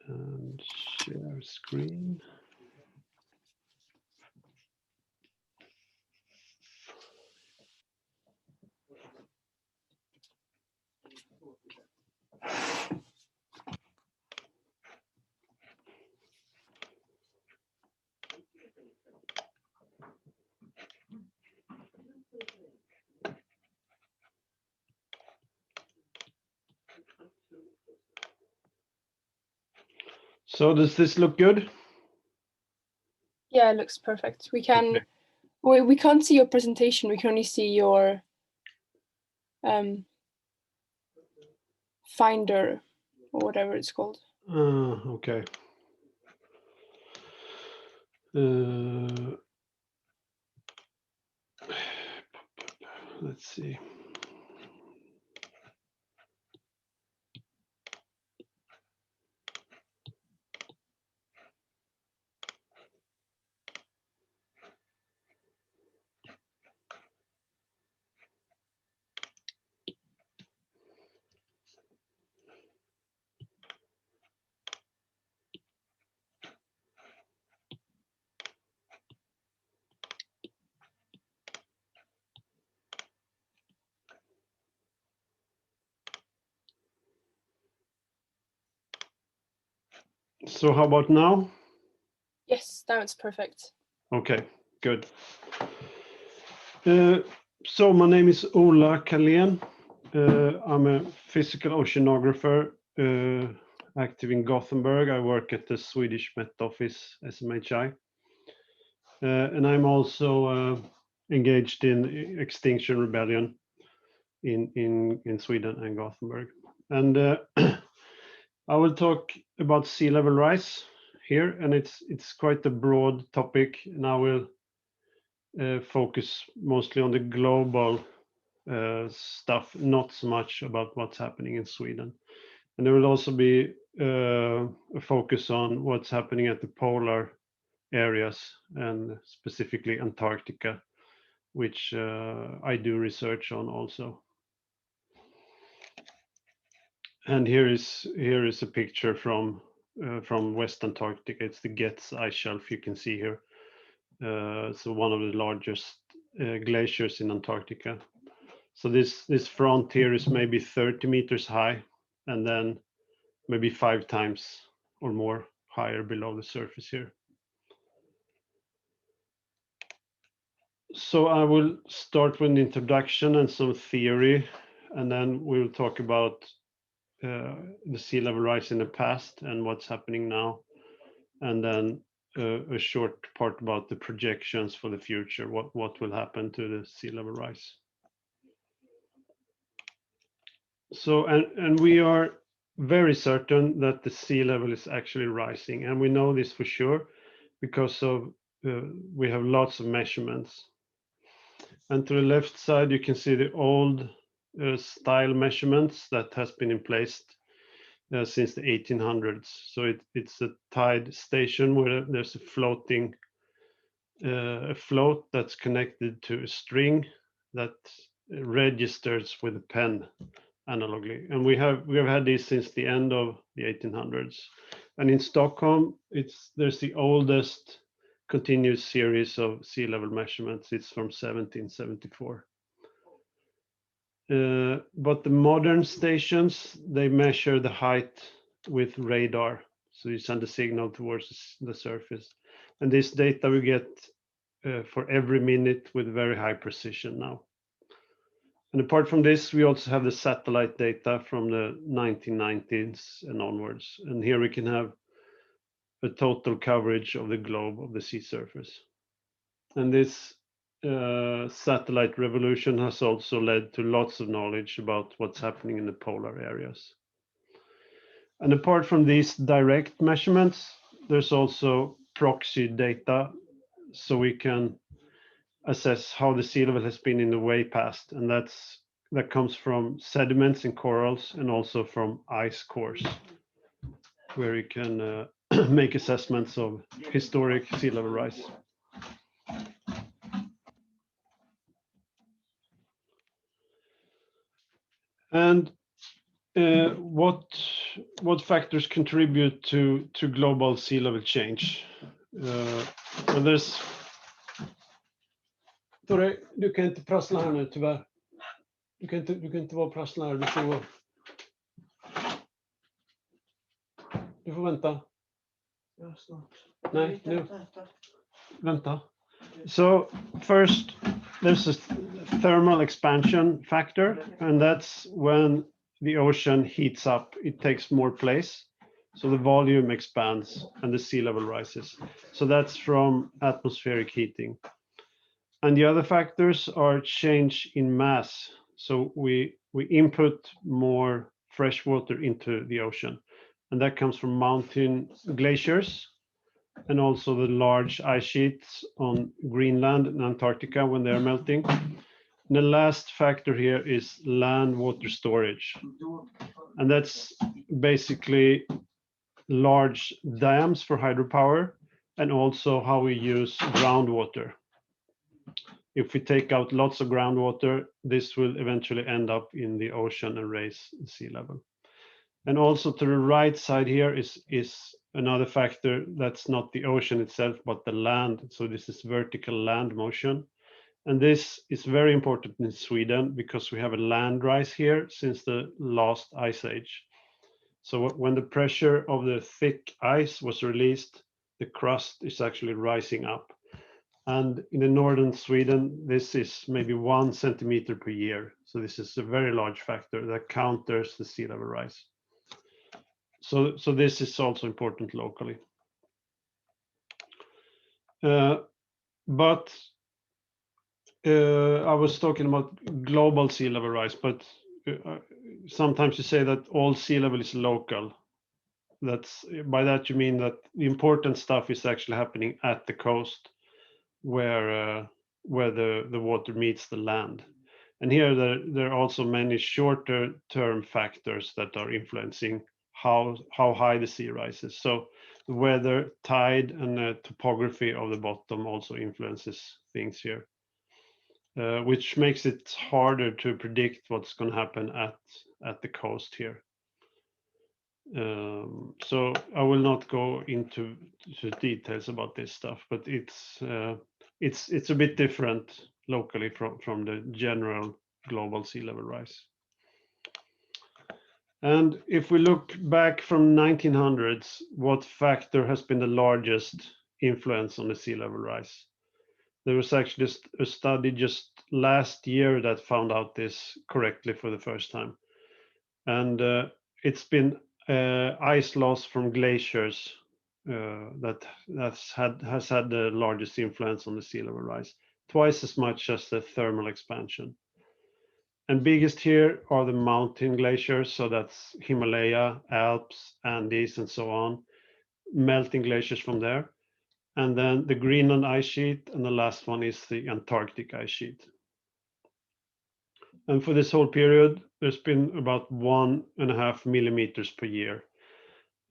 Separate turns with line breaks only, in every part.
And share screen. So does this look good?
Yeah, it looks perfect. We can, we can't see your presentation. We can only see your Finder or whatever it's called.
Okay. Let's see. So how about now?
Yes, now it's perfect.
Okay, good. So my name is OlaKalen. I'm a physical oceanographer active in Gothenburg. I work at the Swedish Met Office, SMHI. And I'm also engaged in Extinction Rebellion in Sweden and Gothenburg. And I will talk about sea level rise here, and it's quite a broad topic, and I will focus mostly on the global stuff, not so much about what's happening in Sweden. And there will also be a focus on what's happening at the polar areas and specifically Antarctica, which I do research on also. And here is a picture from West Antarctica. It's the Getz ice shelf you can see here. So one of the largest glaciers in Antarctica. So this front here is maybe 30 meters high, and then maybe 5 times or more higher below the surface here. So I will start with an introduction and some theory, and then we'll talk about the sea level rise in the past and what's happening now, and then a short part about the projections for the future, what will happen to the sea level rise. So, and we are very certain that the sea level is actually rising, and we know this for sure because of we have lots of measurements. And to the left side, you can see the old style measurements that has been in place since the 1800s. So it's a tide station where there's a float that's connected to a string that registers with a pen analogically. And we have had this since the end of the 1800s. And in Stockholm, there's the oldest continuous series of sea level measurements. It's from 1774. But the modern stations, they measure the height with radar. So you send a signal towards the surface. And this data we get for every minute with very high precision now. And apart from this, we also have the satellite data from the 1990s and onwards. And here we can have a total coverage of the globe of the sea surface. And this satellite revolution has also led to lots of knowledge about what's happening in the polar areas. And apart from these direct measurements, there's also proxy data, so we can assess how the sea level has been in the way past, and that comes from sediments and corals, and also from ice cores, where you can make assessments of historic sea level rise. And what factors contribute to global sea level change? Well, there's... Tore, du kan inte prassla här nu tyvärr. Du kan inte vara prassla här, du får vänta.
Ja, snart.
Nej, nu. Vänta. So first, there's a thermal expansion factor, and that's when the ocean heats up, it takes more place. So the volume expands and the sea level rises. So that's from atmospheric heating. And the other factors are change in mass. So we input more fresh water into the ocean, and that comes from mountain glaciers and also the large ice sheets on Greenland and Antarctica when they are melting. And the last factor here is land water storage. And that's basically large dams for hydropower and also how we use groundwater. If we take out lots of groundwater, this will eventually end up in the ocean and raise sea level. And also to the right side here is another factor that's not the ocean itself, but the land. So this is vertical land motion. And this is very important in Sweden because we have a land rise here since the last ice age. So when the pressure of the thick ice was released, the crust is actually rising up. And in the northern Sweden, this is maybe 1 centimeter per year. So this is a very large factor that counters the sea level rise. So this is also important locally. But I was talking about global sea level rise, but sometimes you say that all sea level is local. By that you mean that the important stuff is actually happening at the coast, where the water meets the land. And here there are also many shorter term factors that are influencing how high the sea rises. So the weather, tide, and the topography of the bottom also influences things here, which makes it harder to predict what's going to happen at the coast here. So I will not go into details about this stuff, but it's a bit different locally from the general global sea level rise. And if we look back from 1900s, what factor has been the largest influence on the sea level rise? There was actually a study just last year that found out this correctly for the first time. And it's been ice loss from glaciers that has had the largest influence on the sea level rise, twice as much as the thermal expansion. And biggest here are the mountain glaciers, so that's Himalaya, Alps, Andes, and so on, melting glaciers from there. And then the Greenland ice sheet, and the last one is the Antarctic ice sheet. And for this whole period, there's been about 1.5 millimeters per year.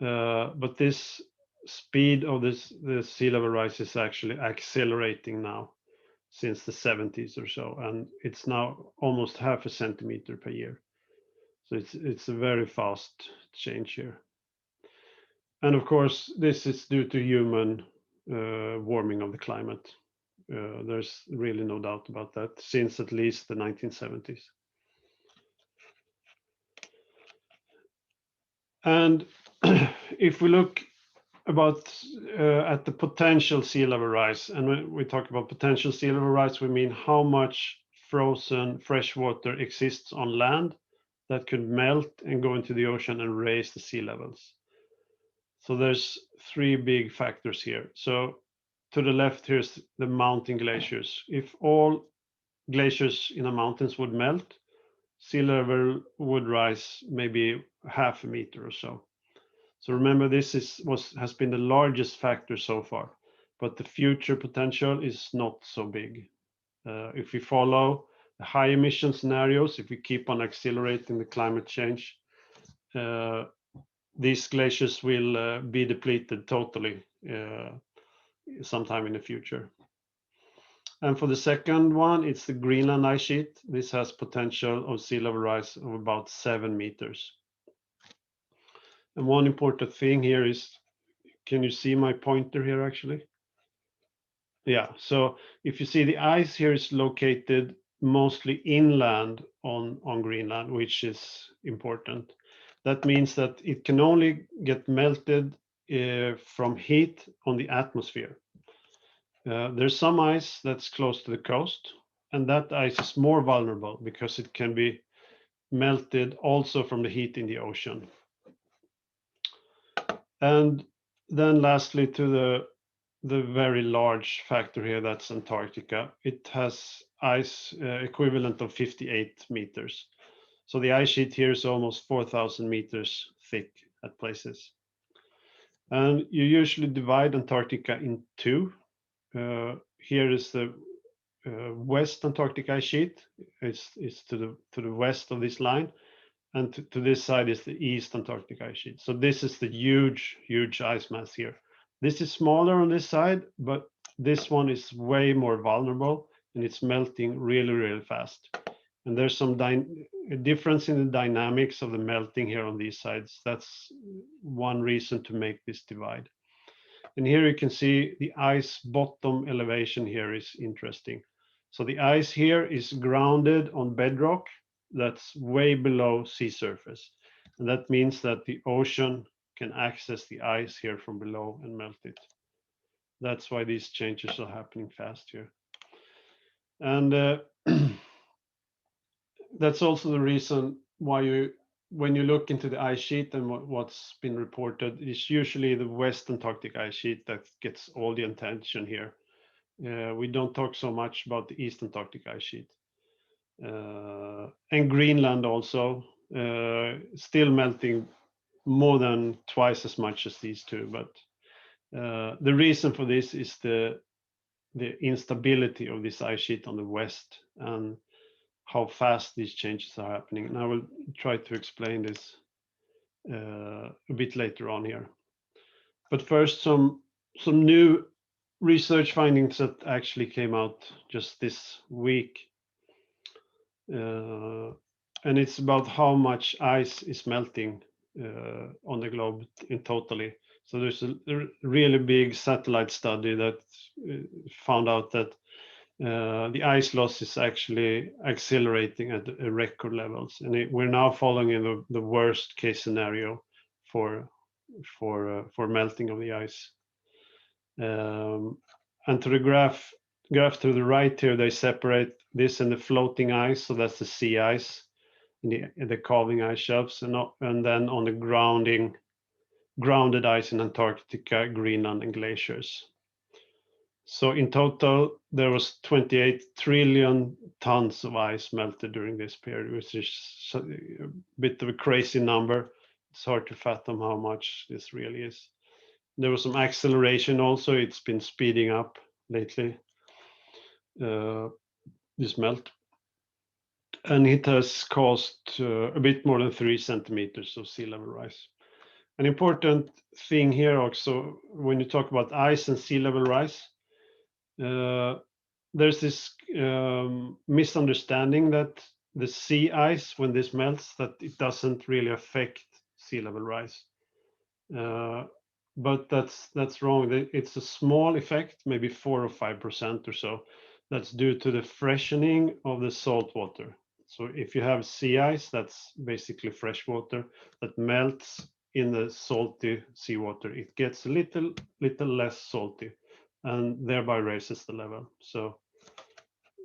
But this speed of the sea level rise is actually accelerating now since the 70s or so, and it's now almost 0.5 centimeter per year. So it's a very fast change here. And of course, this is due to human warming of the climate. There's really no doubt about that, since at least the 1970s. And if we look at the potential sea level rise, and when we talk about potential sea level rise, we mean how much frozen fresh water exists on land that could melt and go into the ocean and raise the sea levels. So there's 3 big factors here. So to the left, here's the mountain glaciers. If all glaciers in the mountains would melt, sea level would rise maybe 0.5 meter or so. So remember, this has been the largest factor so far, but the future potential is not so big. If we follow the high emission scenarios, if we keep on accelerating the climate change, these glaciers will be depleted totally sometime in the future. And for the second one, it's the Greenland ice sheet. This has potential of sea level rise of about 7 meters. And one important thing here is, can you see my pointer here actually? Yeah, so if you see, the ice here is located mostly inland on Greenland, which is important. That means that it can only get melted from heat on the atmosphere. There's some ice that's close to the coast, and that ice is more vulnerable because it can be melted also from the heat in the ocean. And then lastly, to the very large factor here, that's Antarctica. It has ice equivalent of 58 meters. So the ice sheet here is almost 4,000 meters thick at places. And you usually divide Antarctica in two. Here is the West Antarctic ice sheet. It's to the west of this line, and to this side is the East Antarctic ice sheet. So this is the huge ice mass here. This is smaller on this side, but this one is way more vulnerable, and it's melting really fast. And there's some difference in the dynamics of the melting here on these sides. That's one reason to make this divide. And here you can see the ice bottom elevation here is interesting. So the ice here is grounded on bedrock that's way below sea surface. And that means that the ocean can access the ice here from below and melt it. That's why these changes are happening fast here. And that's also the reason why when you look into the ice sheet and what's been reported, it's usually the West Antarctic ice sheet that gets all the attention here. We don't talk so much about the East Antarctic ice sheet. And Greenland also, still melting more than twice as much as these two. But the reason for this is the instability of this ice sheet on the west and how fast these changes are happening. And I will try to explain this a bit later on here. But first, some new research findings that actually came out just this week. And it's about how much ice is melting on the globe in totally. So there's a really big satellite study that found out that the ice loss is actually accelerating at record levels, and we're now following in the worst case scenario for melting of the ice. And to the graph to the right here, they separate this in the floating ice, so that's the sea ice, in the calving ice shelves, and then on the grounded ice in Antarctica, Greenland, and glaciers. So in total, there was 28 trillion tons of ice melted during this period, which is a bit of a crazy number. It's hard to fathom how much this really is. There was some acceleration also. It's been speeding up lately, this melt. And it has caused a bit more than 3 centimeters of sea level rise. An important thing here also, when you talk about ice and sea level rise, there's this misunderstanding that the sea ice, when this melts, that it doesn't really affect sea level rise. But that's wrong. It's a small effect, maybe 4 or 5% or so. That's due to the freshening of the salt water. So if you have sea ice, that's basically fresh water that melts in the salty seawater. It gets a little less salty, and thereby raises the level. So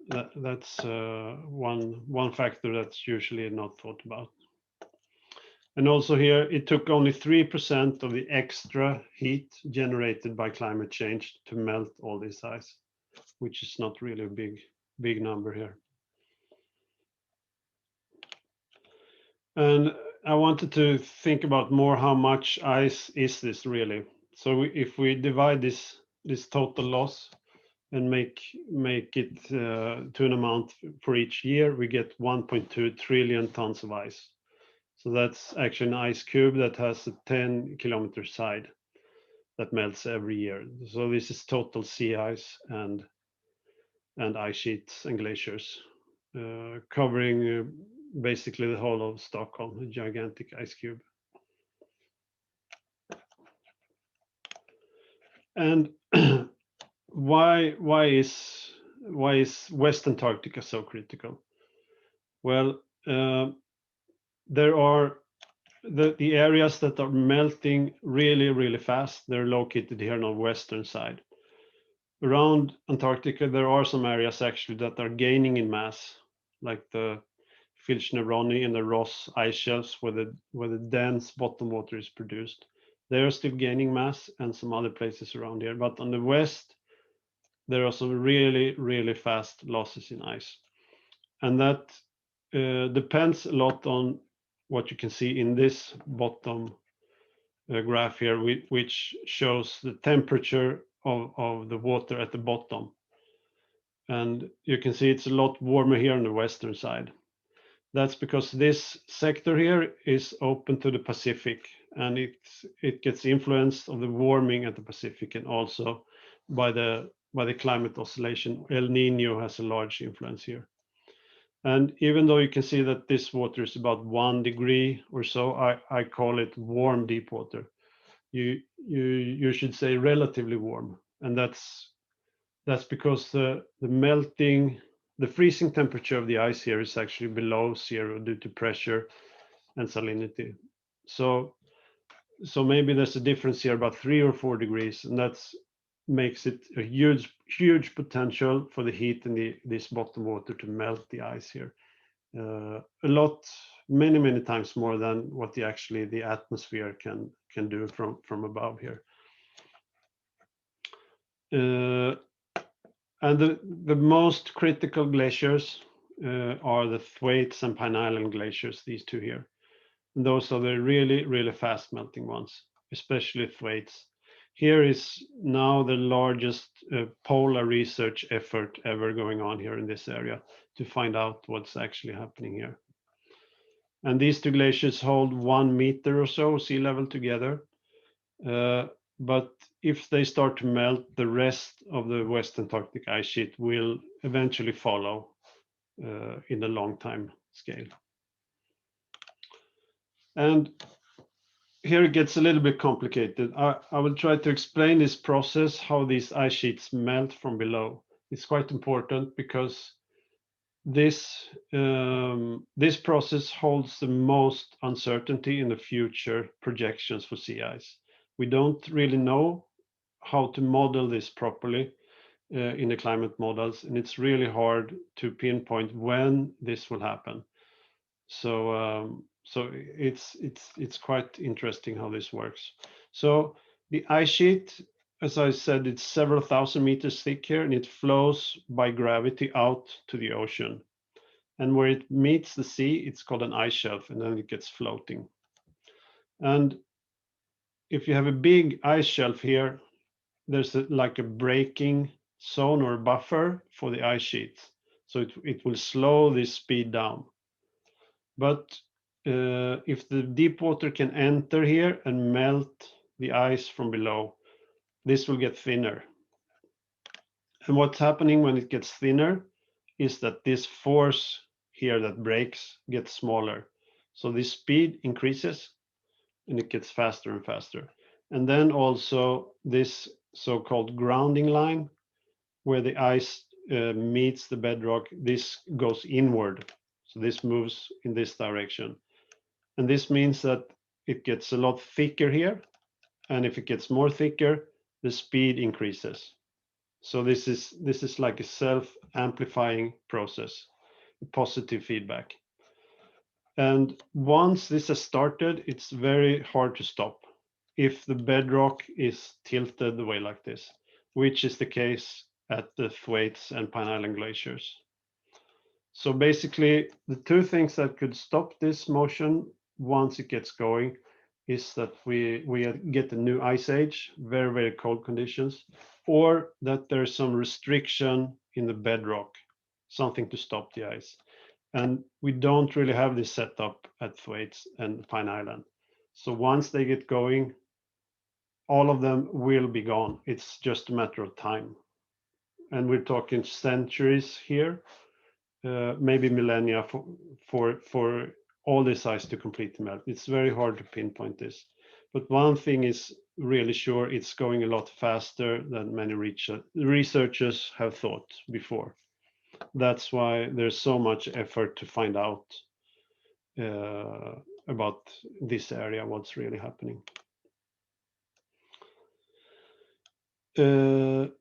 that's one factor that's usually not thought about. And also here, it took only 3% of the extra heat generated by climate change to melt all this ice, which is not really a big number here. And I wanted to think about more how much ice is this really. So if we divide this total loss and make it to an amount for each year, we get 1.2 trillion tons of ice. So that's actually an ice cube that has a 10-kilometer side that melts every year. So this is total sea ice and ice sheets and glaciers, covering basically the whole of Stockholm, a gigantic ice cube. And why is West Antarctica so critical? Well, there are the areas that are melting really fast. They're located here on the western side. Around Antarctica, there are some areas actually that are gaining in mass, like the Filchner-Ronne and the Ross ice shelves, where the dense bottom water is produced. They are still gaining mass, and some other places around here. But on the west, there are some really fast losses in ice, and that depends a lot on what you can see in this bottom graph here, which shows the temperature of the water at the bottom. And you can see it's a lot warmer here on the western side. That's because this sector here is open to the Pacific, and it gets influenced of the warming at the Pacific, and also by the climate oscillation. El Nino has a large influence here. And even though you can see that this water is about 1 degree or so, I call it warm deep water. You should say relatively warm, and that's because the freezing temperature of the ice here is actually below zero due to pressure and salinity. So maybe there's a difference here about 3 or 4 degrees, and that makes it a huge potential for the heat in this bottom water to melt the ice here. A lot, many times more than what the atmosphere can do from above here. And the most critical glaciers are the Thwaites and Pine Island glaciers, these two here. And those are the really fast melting ones, especially Thwaites. Here is now the largest polar research effort ever going on here in this area to find out what's actually happening here. And these two glaciers hold 1 meter or so sea level together. But if they start to melt, the rest of the West Antarctic ice sheet will eventually follow in the long time scale. And here it gets a little bit complicated. I will try to explain this process, how these ice sheets melt from below. It's quite important because this process holds the most uncertainty in the future projections for sea ice. We don't really know how to model this properly in the climate models, and it's really hard to pinpoint when this will happen. So it's quite interesting how this works. So the ice sheet, as I said, it's several thousand meters thick here, and it flows by gravity out to the ocean. And where it meets the sea, it's called an ice shelf, and then it gets floating. And if you have a big ice shelf here, there's like a braking zone or buffer for the ice sheet. So it will slow this speed down. But if the deep water can enter here and melt the ice from below, this will get thinner. And what's happening when it gets thinner is that this force here that breaks gets smaller. So this speed increases and it gets faster and faster. And then also this so-called grounding line, where the ice meets the bedrock, this goes inward. So this moves in this direction. And this means that it gets a lot thicker here. And if it gets more thicker, the speed increases. So this is like a self-amplifying process, positive feedback. And once this has started, it's very hard to stop if the bedrock is tilted the way like this, which is the case at the Thwaites and Pine Island glaciers. So basically, the two things that could stop this motion once it gets going is that we get a new ice age, very cold conditions, or that there's some restriction in the bedrock, something to stop the ice. And we don't really have this set up at Thwaites and Pine Island. So once they get going, all of them will be gone. It's just a matter of time. And we're talking centuries here, maybe millennia for all this ice to completely melt. It's very hard to pinpoint this. But one thing is really sure, it's going a lot faster than many researchers have thought before. That's why there's so much effort to find out about this area, what's really happening. And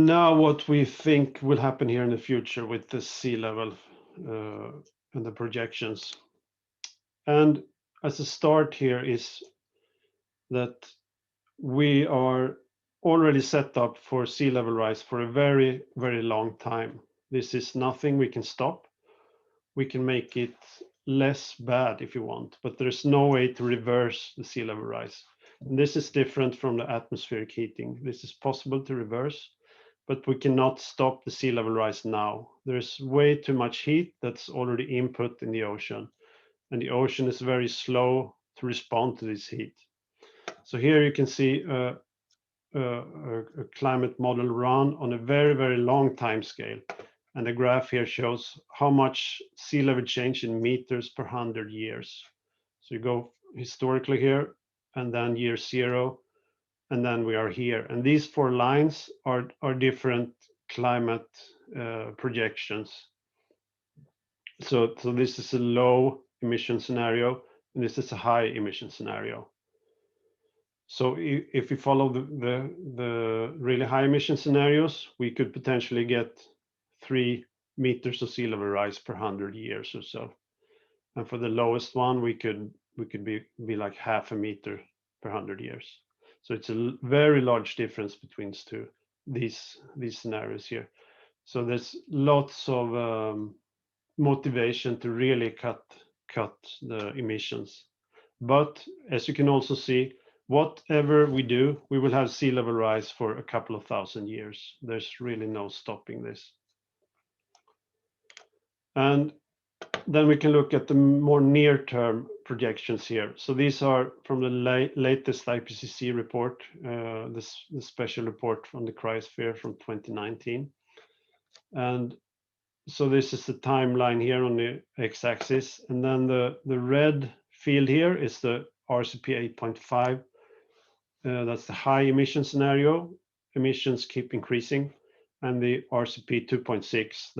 now what we think will happen here in the future with the sea level and the projections. And as a start here is that we are already set up for sea level rise for a very, very long time. This is nothing we can stop. We can make it less bad if you want, but there's no way to reverse the sea level rise. And this is different from the atmospheric heating. This is possible to reverse, but we cannot stop the sea level rise now. There's way too much heat that's already input in the ocean, and the ocean is very slow to respond to this heat. So here you can see a climate model run on a very, very long time scale. And the graph here shows how much sea level change in meters per 100 years. So you go historically here, and then year 0, and then we are here. And these 4 lines are different climate projections. So this is a low emission scenario, and this is a high emission scenario. So if we follow the really high emission scenarios, we could potentially get 3 meters of sea level rise per 100 years or so. And for the lowest one, we could be like half a meter per 100 years. So it's a very large difference between these scenarios here. So there's lots of motivation to really cut the emissions. But as you can also see, whatever we do, we will have sea level rise for a couple of thousand years. There's really no stopping this. And then we can look at the more near-term projections here. So these are from the latest IPCC report, this special report from the cryosphere from 2019. And so this is the timeline here on the x-axis, and then the red field here is the RCP 8.5. That's the high emission scenario. Emissions keep increasing, and the RCP 2.6.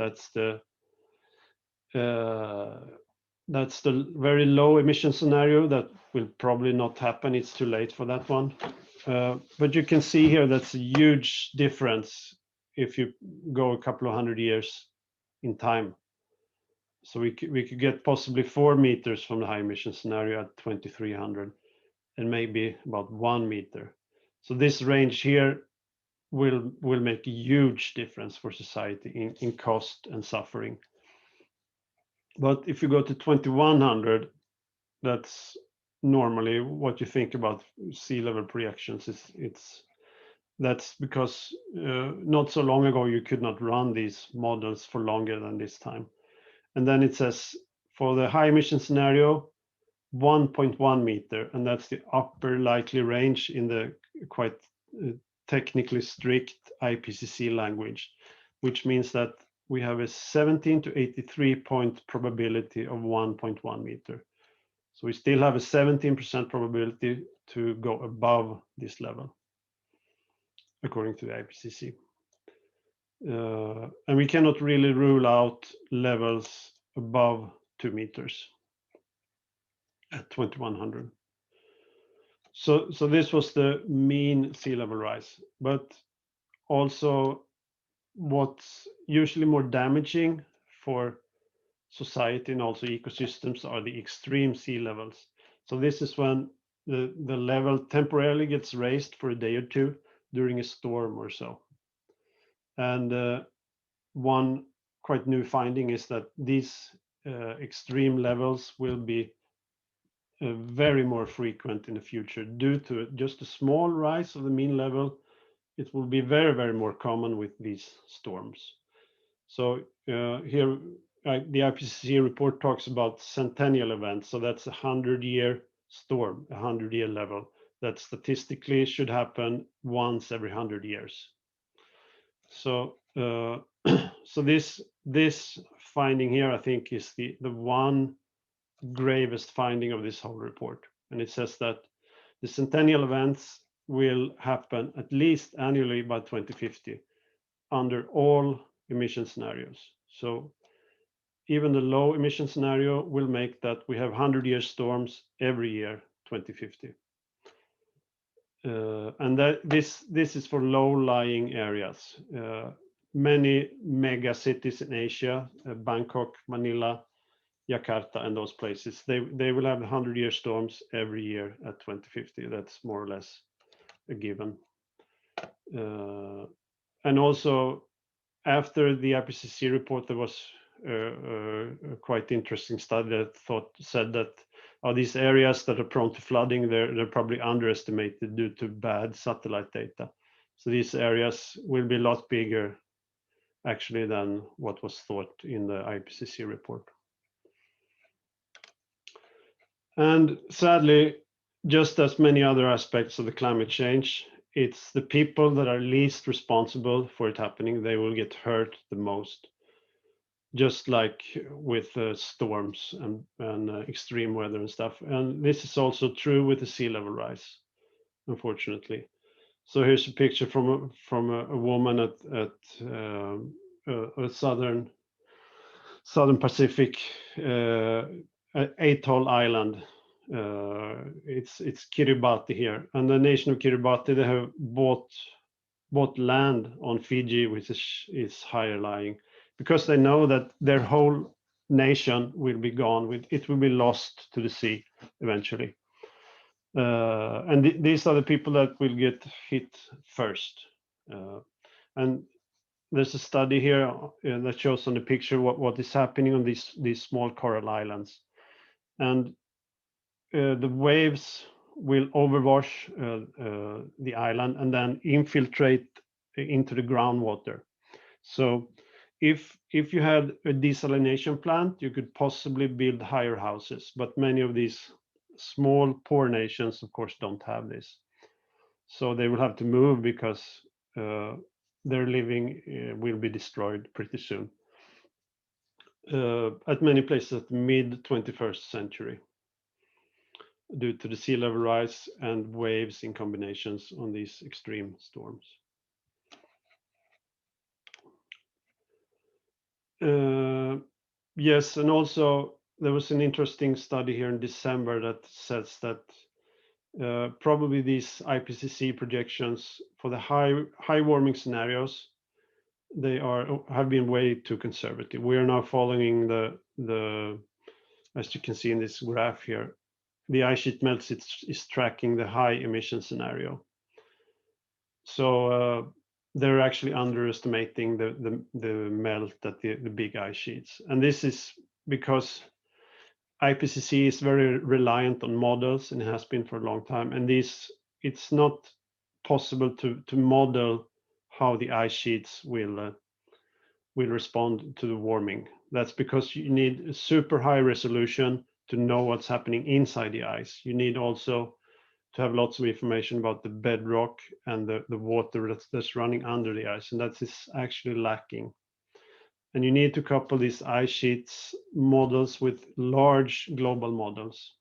That's the very low emission scenario that will probably not happen. It's too late for that one. But you can see here that's a huge difference if you go a couple of 100 years in time. So we could get possibly 4 meters from the high emission scenario at 2300, and maybe about 1 meter. So this range here will make a huge difference for society in cost and suffering. But if you go to 2100, that's normally what you think about sea level projections. That's because not so long ago you could not run these models for longer than this time. And then it says for the high emission scenario, 1.1 meter, and that's the upper likely range in the quite technically strict IPCC language, which means that we have a 17 to 83 point probability of 1.1 meter. So we still have a 17% probability to go above this level, according to the IPCC. And we cannot really rule out levels above 2 meters at 2100. So this was the mean sea level rise, but also what's usually more damaging for society and also ecosystems are the extreme sea levels. So this is when the level temporarily gets raised for a day or two during a storm or so. And one quite new finding is that these extreme levels will be very more frequent in the future due to just a small rise of the mean level. It will be very, very more common with these storms. So here the IPCC report talks about centennial events. So that's a 100-year storm, a 100-year level that statistically should happen once every 100 years. So so this finding here, I think, is the one gravest finding of this whole report. And it says that The centennial events will happen at least annually by 2050 under all emission scenarios. So even the low emission scenario will make that we have 100-year storms every year, 2050. And that this is for low-lying areas. Many mega cities in Asia, Bangkok, Manila, Jakarta, and those places, they will have 100-year storms every year at 2050. That's more or less a given. And also, after the IPCC report, there was a quite interesting study that said that these areas that are prone to flooding, they're probably underestimated due to bad satellite data. So these areas will be a lot bigger actually than what was thought in the IPCC report. And sadly, just as many other aspects of the climate change, it's the people that are least responsible for it happening. They will get hurt the most, just like with storms and extreme weather and stuff. And this is also true with the sea level rise, unfortunately. So here's a picture from a woman at a southern Pacific atoll island. It's Kiribati here, and the nation of Kiribati, they have bought land on Fiji, which is higher lying, because they know that their whole nation will be gone. It will be lost to the sea eventually. And these are the people that will get hit first. And there's a study here that shows on the picture what is happening on these small coral islands. And the waves will overwash the island and then infiltrate into the groundwater. So if you had a desalination plant, you could possibly build higher houses, but many of these small poor nations, of course, don't have this. So they will have to move because their living will be destroyed pretty soon. At many places at the mid 21st century, due to the sea level rise and waves in combinations on these extreme storms. Yes, and also there was an interesting study here in December that says that probably these IPCC projections for the high warming scenarios, they have been way too conservative. We are now following the as you can see in this graph here, the ice sheet melts is tracking the high emission scenario. So they're actually underestimating the melt at the big ice sheets. And this is because IPCC is very reliant on models, and it has been for a long time. And it's not possible to model how the ice sheets will respond to the warming. That's because you need a super high resolution to know what's happening inside the ice. You need also to have lots of information about the bedrock and the water that's running under the ice, and that is actually lacking. And you need to couple these ice sheets models with large global models.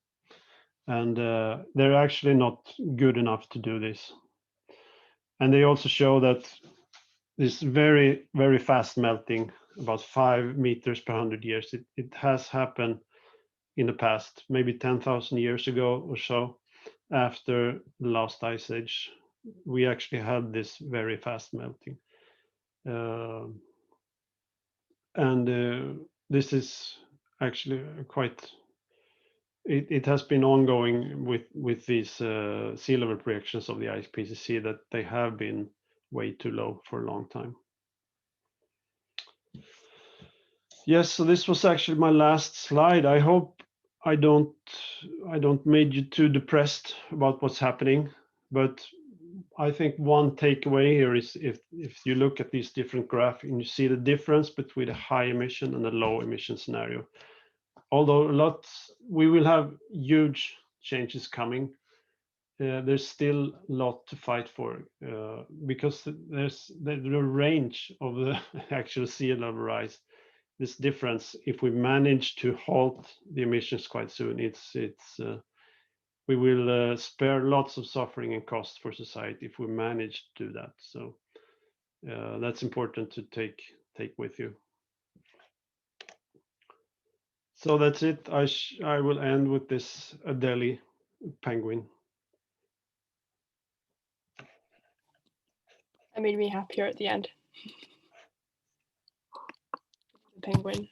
And they're actually not good enough to do this. And they also show that this very, very fast melting, about 5 meters per 100 years, it has happened in the past, maybe 10,000 years ago or so, after the last ice age. We actually had this very fast melting. And this is actually quite, it has been ongoing with these sea level projections of the IPCC, that they have been way too low for a long time. Yes, so this was actually my last slide. I hope I don't made you too depressed about what's happening, but I think one takeaway here is if you look at these different graphs and you see the difference between a high emission and a low emission scenario. Although we will have huge changes coming, there's still a lot to fight for because there's the range of the actual sea level rise. This difference, if we manage to halt the emissions quite soon, we will spare lots of suffering and cost for society if we manage to do that. So that's important to take with you. So that's it. I will end with this Adelie penguin.
That made me happier at the end. The penguin.